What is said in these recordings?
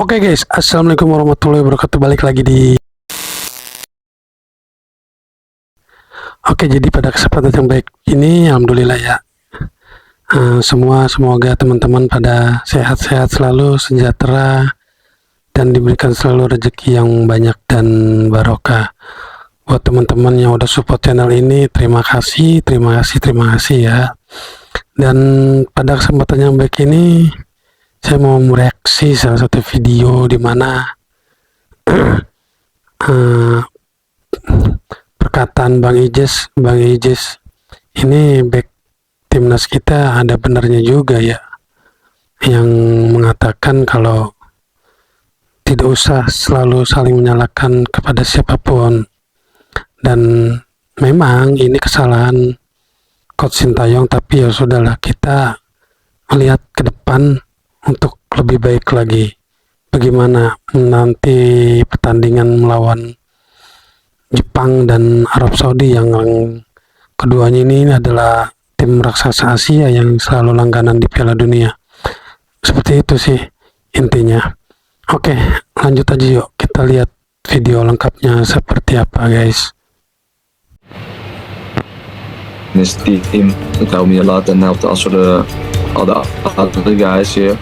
Oke guys, assalamualaikum warahmatullahi wabarakatuh. Balik lagi di. Oke, jadi pada kesempatan yang baik ini, alhamdulillah ya. Semoga teman-teman pada sehat-sehat selalu, sejahtera, dan diberikan selalu rezeki yang banyak dan barokah. Buat teman-teman yang udah support channel ini, terima kasih ya. Dan pada kesempatan yang baik ini, saya mau mereaksi salah satu video di mana perkataan Bang Ijaz ini back timnas kita ada benarnya juga ya, yang mengatakan kalau tidak usah selalu saling menyalahkan kepada siapapun, dan memang ini kesalahan Coach Sintayong, tapi ya sudahlah, kita melihat ke depan untuk lebih baik lagi. Bagaimana nanti pertandingan melawan Jepang dan Arab Saudi, yang keduanya ini adalah tim raksasa Asia yang selalu langganan di Piala Dunia. Seperti itu sih intinya. Oke, lanjut aja yuk, kita lihat video lengkapnya seperti apa guys. This team tell me a lot, and helped also the other guys here.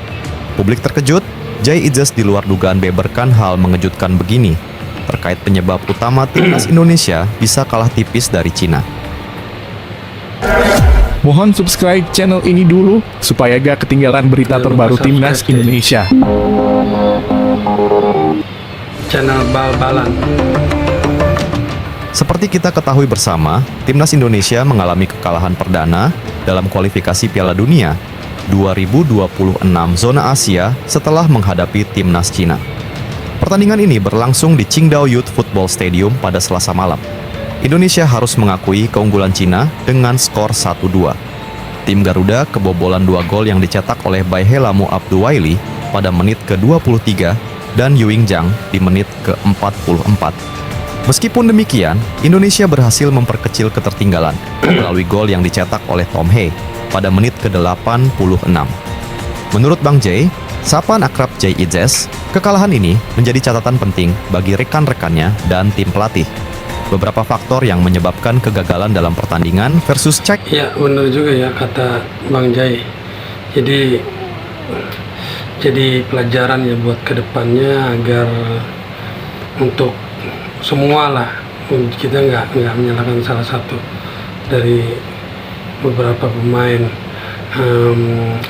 Publik terkejut, Jay Ijaz di luar dugaan beberkan hal mengejutkan begini terkait penyebab utama timnas Indonesia bisa kalah tipis dari Cina. Mohon subscribe channel ini dulu supaya gak ketinggalan berita terbaru timnas Indonesia. Channel bal-balan. Seperti kita ketahui bersama, timnas Indonesia mengalami kekalahan perdana dalam kualifikasi Piala Dunia 2026 zona Asia setelah menghadapi timnas Cina. Pertandingan ini berlangsung di Qingdao Youth Football Stadium pada Selasa malam. Indonesia harus mengakui keunggulan Cina dengan skor 1-2. Tim Garuda kebobolan 2 gol yang dicetak oleh Baihelamu Abduwaili pada menit ke-23 dan Yuing Zhang di menit ke-44. Meskipun demikian, Indonesia berhasil memperkecil ketertinggalan melalui gol yang dicetak oleh Tom Hee pada menit ke-86. Menurut Bang Jay, sapaan akrab Jay Ijaz, kekalahan ini menjadi catatan penting bagi rekan-rekannya dan tim pelatih. Beberapa faktor yang menyebabkan kegagalan dalam pertandingan versus Cek. Ya, benar juga ya kata Bang Jay. Jadi pelajaran ya buat kedepannya, agar untuk semua lah, kita nggak menyalahkan salah satu dari beberapa pemain.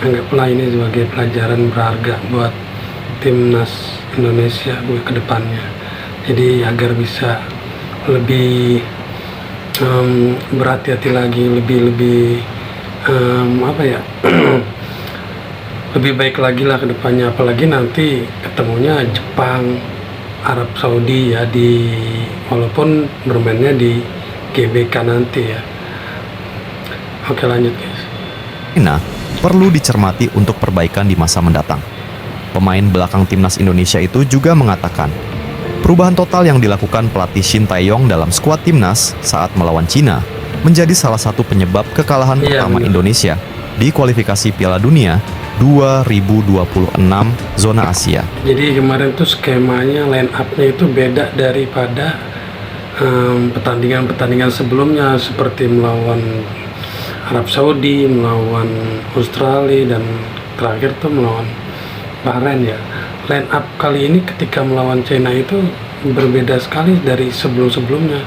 Anggaplah ini sebagai pelajaran berharga buat timnas Indonesia buat kedepannya. Jadi agar bisa lebih berhati-hati lagi, lebih lebih baik lagi lah ke depannya, apalagi nanti ketemunya Jepang, Arab Saudi ya, walaupun bermainnya di GBK nanti ya. Oke, lanjut guys. Cina perlu dicermati untuk perbaikan di masa mendatang. Pemain belakang timnas Indonesia itu juga mengatakan, perubahan total yang dilakukan pelatih Shin Tae-yong dalam skuad timnas saat melawan Cina menjadi salah satu penyebab kekalahan pertama Indonesia di kualifikasi Piala Dunia 2026 zona Asia. Jadi kemarin tuh skemanya, line up-nya itu beda daripada pertandingan-pertandingan sebelumnya, seperti melawan Arab Saudi, melawan Australia, dan terakhir tuh melawan Bahrain ya. Line up kali ini ketika melawan China itu berbeda sekali dari sebelum-sebelumnya.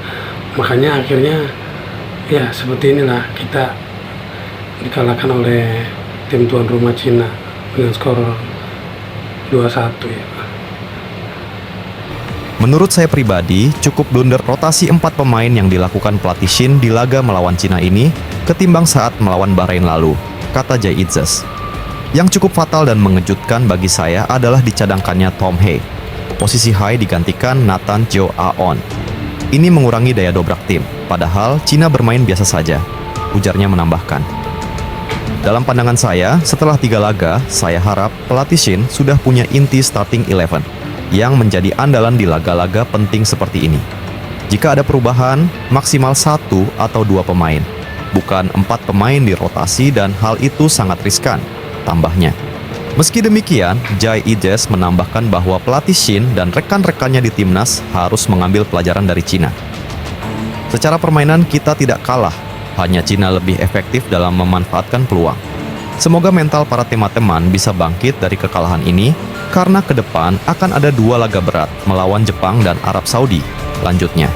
Makanya akhirnya ya seperti inilah, kita dikalahkan oleh tim tuan rumah Cina dengan skor 2-1 ya. Menurut saya pribadi, cukup blunder rotasi 4 pemain yang dilakukan pelatih Shin di laga melawan Cina ini ketimbang saat melawan Bahrain lalu, kata Jay Ijaz. Yang cukup fatal dan mengejutkan bagi saya adalah dicadangkannya Tom Hee. Posisi Hai digantikan Nathan Jo Aon. Ini mengurangi daya dobrak tim, padahal Cina bermain biasa saja, ujarnya menambahkan. Dalam pandangan saya, setelah 3 laga, saya harap pelatih Shin sudah punya inti starting 11 yang menjadi andalan di laga-laga penting seperti ini. Jika ada perubahan, maksimal 1 atau 2 pemain, bukan 4 pemain dirotasi, dan hal itu sangat riskan, tambahnya. Meski demikian, Jai Ijes menambahkan bahwa pelatih Shin dan rekan-rekannya di timnas harus mengambil pelajaran dari Cina. Secara permainan kita tidak kalah, hanya Cina lebih efektif dalam memanfaatkan peluang. Semoga mental para teman-teman bisa bangkit dari kekalahan ini, karena ke depan akan ada 2 laga berat melawan Jepang dan Arab Saudi, lanjutnya.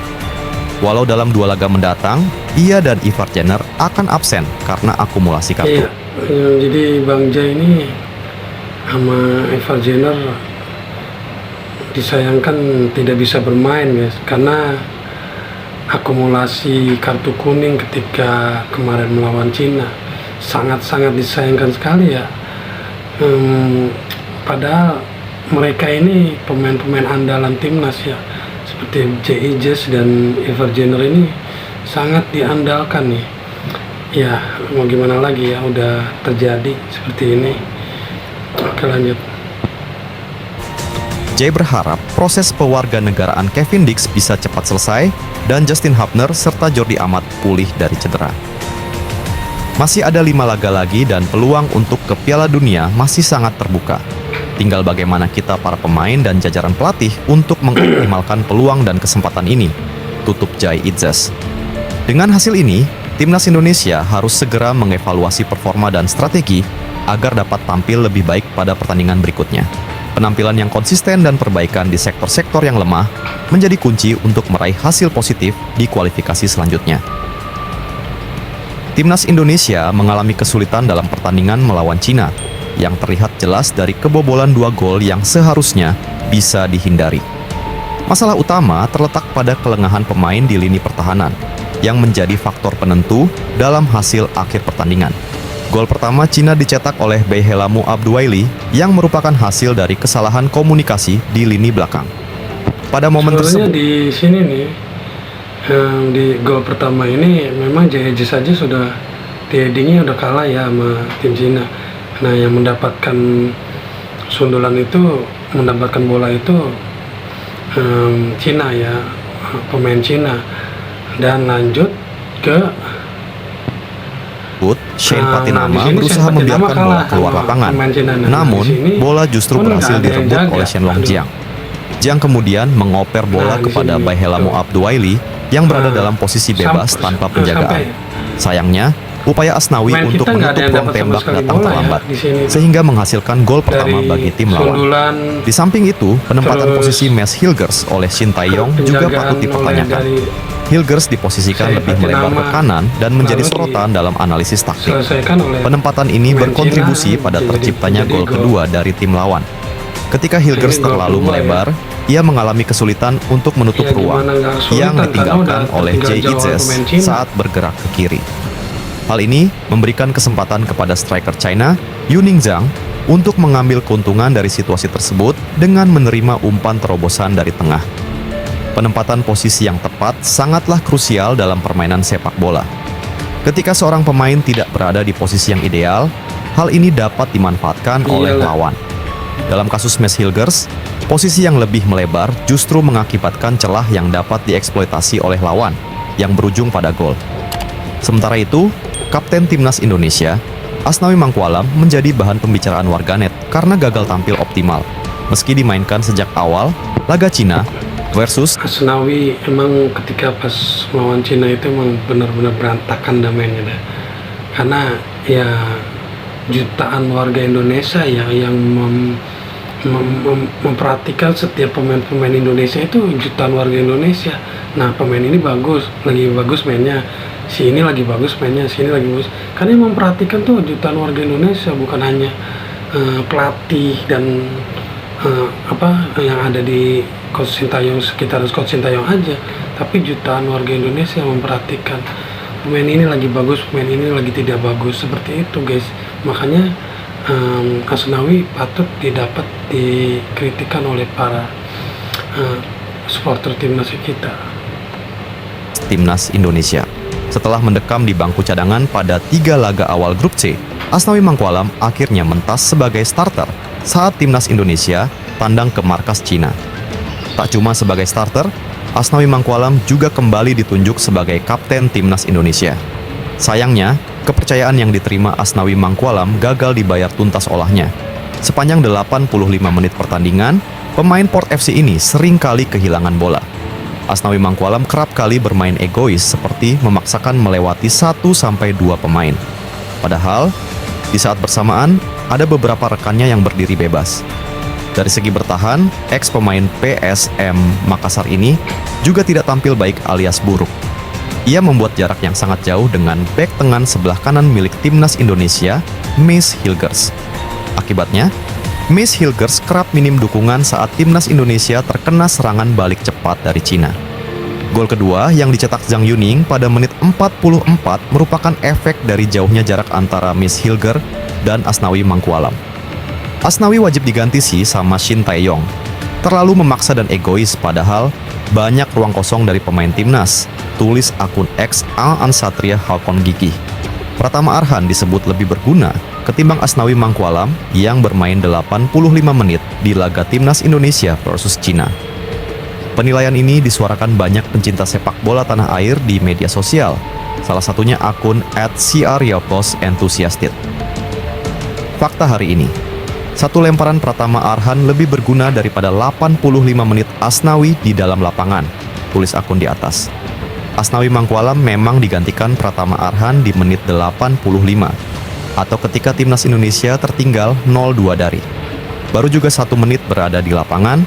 Walau dalam 2 laga mendatang, ia dan Ivar Jenner akan absen karena akumulasi kartu. Iya, jadi Bang Jai ini sama Ivar Jenner disayangkan tidak bisa bermain guys, karena akumulasi kartu kuning ketika kemarin melawan Cina sangat-sangat disayangkan sekali ya. Padahal mereka ini pemain-pemain andalan timnas ya, seperti Jai Ijes dan Ivar Jenner ini sangat diandalkan nih. Ya mau gimana lagi ya, udah terjadi seperti ini. Oke, lanjut. Jay berharap proses pewarganegaraan Kevin Dix bisa cepat selesai dan Justin Hubner serta Jordi Amat pulih dari cedera. Masih ada 5 laga lagi dan peluang untuk ke Piala Dunia masih sangat terbuka. Tinggal bagaimana kita para pemain dan jajaran pelatih untuk mengoptimalkan peluang dan kesempatan ini, tutup Jai Ijes. Dengan hasil ini, Timnas Indonesia harus segera mengevaluasi performa dan strategi agar dapat tampil lebih baik pada pertandingan berikutnya. Penampilan yang konsisten dan perbaikan di sektor-sektor yang lemah menjadi kunci untuk meraih hasil positif di kualifikasi selanjutnya. Timnas Indonesia mengalami kesulitan dalam pertandingan melawan Cina, yang terlihat jelas dari kebobolan 2 gol yang seharusnya bisa dihindari. Masalah utama terletak pada kelengahan pemain di lini pertahanan, yang menjadi faktor penentu dalam hasil akhir pertandingan. Gol pertama Cina dicetak oleh Beihelamu Abduwaili yang merupakan hasil dari kesalahan komunikasi di lini belakang. Pada momen Sebenarnya tersebut, di sini nih, di gol pertama ini memang Jai Ijes saja sudah di headingnya udah kalah ya sama tim Cina. Nah, yang mendapatkan sundulan itu, mendapatkan bola itu Cina ya, pemain Cina. Dan lanjut ke Shane di Patinama sini berusaha Shane Patinama membiarkan bola kalah keluar sama lapangan. pemain Cina. Nah, Namun, di sini bola justru pun berhasil nggak ada yang direbut jaga. oleh Shenlong Aduh. Jiang. Jiang kemudian mengoper bola Nah, di kepada sini, Beihelamu tuh. Abduwaili yang berada dalam posisi bebas tanpa penjagaan. Sayangnya, upaya Asnawi Pemain untuk kita nggak ada menutup yang ruang dapat sama tembak sekali datang bola ya terlambat, di sini. sehingga menghasilkan gol pertama Dari bagi tim lawan. sundulan, Di samping itu, penempatan terus posisi Mes Hilgers oleh Shin Tae-yong juga penjagaan patut oleh dipertanyakan. dari Hilgers diposisikan Shane lebih melebar ke Patinama, kanan dan menjadi lalu sorotan dalam analisis taktik. selesaikan oleh Penempatan ini pemain berkontribusi Cina, pada jadi- terciptanya jadi gol kedua dari tim lawan. Ketika Hilgers Ini gol terlalu kedua ya. melebar, ia mengalami kesulitan untuk menutup Ya, ruang gimana nggak kesulitan, yang karena ditinggalkan udah oleh tertinggal Jay jauh Ijes pemain Cina. saat bergerak ke kiri. Hal ini memberikan kesempatan kepada striker China, Yuning Zhang, untuk mengambil keuntungan dari situasi tersebut dengan menerima umpan terobosan dari tengah. Penempatan posisi yang tepat sangatlah krusial dalam permainan sepak bola. Ketika seorang pemain tidak berada di posisi yang ideal, hal ini dapat dimanfaatkan oleh Iyalah. lawan. Dalam kasus Mes Hilgers, posisi yang lebih melebar justru mengakibatkan celah yang dapat dieksploitasi oleh lawan, yang berujung pada gol. Sementara itu, Kapten Timnas Indonesia, Asnawi Mangkualam menjadi bahan pembicaraan warganet karena gagal tampil optimal. Meski dimainkan sejak awal, laga Cina versus Asnawi emang ketika pas melawan Cina itu emang benar-benar berantakan damainya dah. Karena ya jutaan warga Indonesia ya yang memperhatikan setiap pemain-pemain Indonesia itu jutaan warga Indonesia. Nah, pemain ini bagus, lagi bagus mainnya. Si ini lagi bagus mainnya, si ini lagi bagus. Karena yang memperhatikan tuh jutaan warga Indonesia, bukan hanya pelatih dan apa yang ada di Coach Sintayong, sekitar Coach Sintayong aja, tapi jutaan warga Indonesia yang memperhatikan pemain ini lagi bagus, pemain ini lagi tidak bagus, seperti itu guys. Makanya Asnawi patut didapat dikritikan oleh para supporter timnas kita. Timnas Indonesia. Setelah mendekam di bangku cadangan pada 3 laga awal grup C, Asnawi Mangkualam akhirnya mentas sebagai starter saat Timnas Indonesia tandang ke markas Cina. Tak cuma sebagai starter, Asnawi Mangkualam juga kembali ditunjuk sebagai Kapten Timnas Indonesia. Sayangnya, kepercayaan yang diterima Asnawi Mangkualam gagal dibayar tuntas olehnya. Sepanjang 85 menit pertandingan, pemain Port FC ini sering kali kehilangan bola. Asnawi Mangkualam kerap kali bermain egois seperti memaksakan melewati 1-2 pemain. Padahal, di saat bersamaan, ada beberapa rekannya yang berdiri bebas. Dari segi bertahan, ex pemain PSM Makassar ini juga tidak tampil baik alias buruk. Ia membuat jarak yang sangat jauh dengan bek tengah sebelah kanan milik timnas Indonesia, Mace Hilgers. Akibatnya, Mace Hilgers kerap minim dukungan saat timnas Indonesia terkena serangan balik cepat dari Cina. Gol kedua yang dicetak Zhang Yuning pada menit 44 merupakan efek dari jauhnya jarak antara Mace Hilgers dan Asnawi Mangkualam. Asnawi wajib diganti sih sama Shin Tae-yong. Terlalu memaksa dan egois padahal banyak ruang kosong dari pemain timnas, tulis akun X Al-Ansatria Halkon Gigi. Pratama Arhan disebut lebih berguna ketimbang Asnawi Mangkualam yang bermain 85 menit di laga timnas Indonesia versus Cina. Penilaian ini disuarakan banyak pencinta sepak bola tanah air di media sosial, salah satunya akun @CRYopos_Enthusiastic. Fakta hari ini, satu lemparan Pratama Arhan lebih berguna daripada 85 menit Asnawi di dalam lapangan, tulis akun di atas. Asnawi Mangkualam memang digantikan Pratama Arhan di menit 85, atau ketika timnas Indonesia tertinggal 0-2 dari. Baru juga 1 menit berada di lapangan,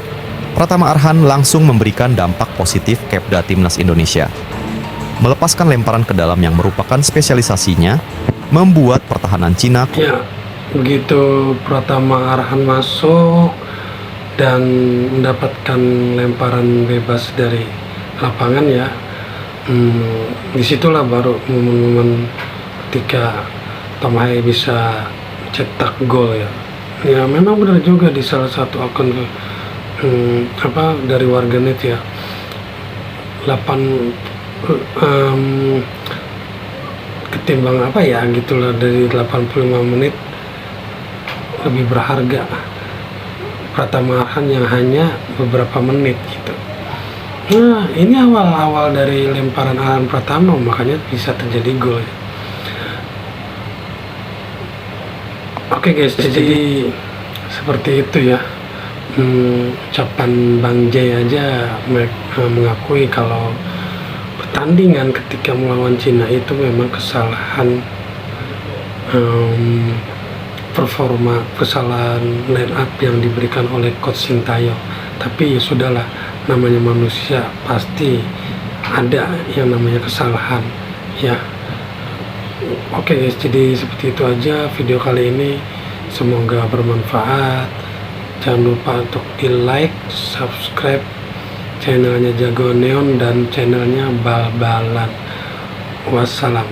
Pratama Arhan langsung memberikan dampak positif kepda timnas Indonesia. Melepaskan lemparan ke dalam yang merupakan spesialisasinya, membuat pertahanan Cina. Ya, begitu Pratama Arhan masuk dan mendapatkan lemparan bebas dari lapangan ya, disitulah baru momen-momen ketika Tom Hae bisa cetak gol ya. Ya memang benar juga di salah satu akun dari warganet ya, 8 ketimbang gitulah, dari 85 menit lebih berharga Pratama Arhan yang hanya beberapa menit gitu. Nah ini awal-awal dari lemparan Arhan Pratama makanya bisa terjadi gol ya. Oke guys, jadi seperti itu ya. Ucapan Bang Jay aja mengakui kalau pertandingan ketika melawan Cina itu memang kesalahan performa, kesalahan line up yang diberikan oleh Coach Sintayong. Tapi ya sudahlah, namanya manusia pasti ada yang namanya kesalahan ya. Oke guys, jadi seperti itu aja video kali ini, semoga bermanfaat. Jangan lupa untuk di like, subscribe channelnya Jago Neon dan channelnya Bal Balan. Wassalam.